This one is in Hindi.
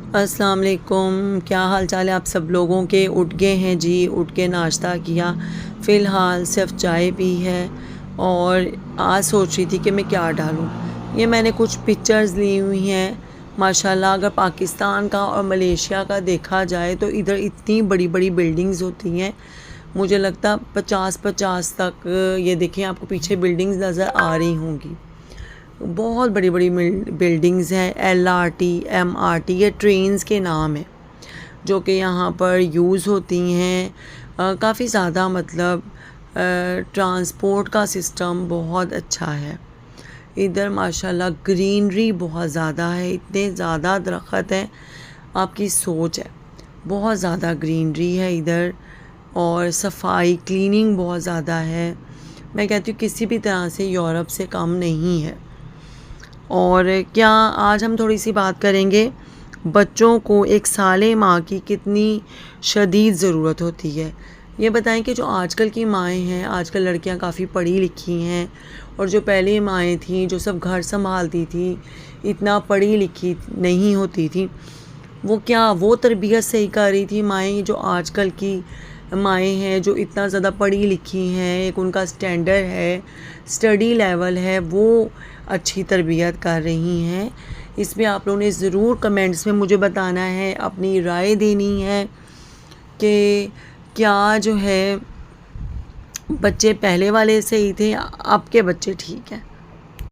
अस्सलाम वालेकुम। क्या हाल चाल है आप सब लोगों के। उठ गए हैं जी, उठ के नाश्ता किया, फ़िलहाल सिर्फ चाय पी है और आज सोच रही थी कि मैं क्या डालूं। ये मैंने कुछ पिक्चर्स ली हुई हैं माशाल्लाह। अगर पाकिस्तान का और मलेशिया का देखा जाए तो इधर इतनी बड़ी बड़ी बिल्डिंग्स होती हैं, मुझे लगता 50-50 तक। ये देखें, आपको पीछे बिल्डिंग्स नज़र आ रही होंगी। बहुत बड़ी बड़ी बिल्डिंग्स हैं। LRT MRT ये ट्रेन्स के नाम हैं जो कि यहाँ पर यूज़ होती हैं। काफ़ी ज़्यादा मतलब ट्रांसपोर्ट का सिस्टम बहुत अच्छा है इधर माशाल्लाह। ग्रीनरी बहुत ज़्यादा है, इतने ज़्यादा दरख्त हैं, आपकी सोच है। बहुत ज़्यादा ग्रीनरी है इधर और सफाई क्लीनिंग बहुत ज़्यादा है। मैं कहती हूँ किसी भी तरह से यूरोप से कम नहीं है। और क्या आज हम थोड़ी सी बात करेंगे बच्चों को एक साले माँ की कितनी शदीद ज़रूरत होती है। ये बताएं कि जो आजकल की माएँ हैं, आजकल लड़कियां काफ़ी पढ़ी लिखी हैं और जो पहले माएँ थीं जो सब घर संभालती थी, इतना पढ़ी लिखी नहीं होती थी, वो क्या वो तरबियत सही कर रही थी माएँ। जो आजकल की माएँ हैं जो इतना ज़्यादा पढ़ी लिखी हैं, एक उनका स्टैंडर्ड है, स्टडी लेवल है, वो अच्छी तरबियत कर रही हैं। इसमें आप लोगों ने ज़रूर कमेंट्स में मुझे बताना है, अपनी राय देनी है कि क्या जो है बच्चे पहले वाले सही थे, अब के बच्चे ठीक हैं।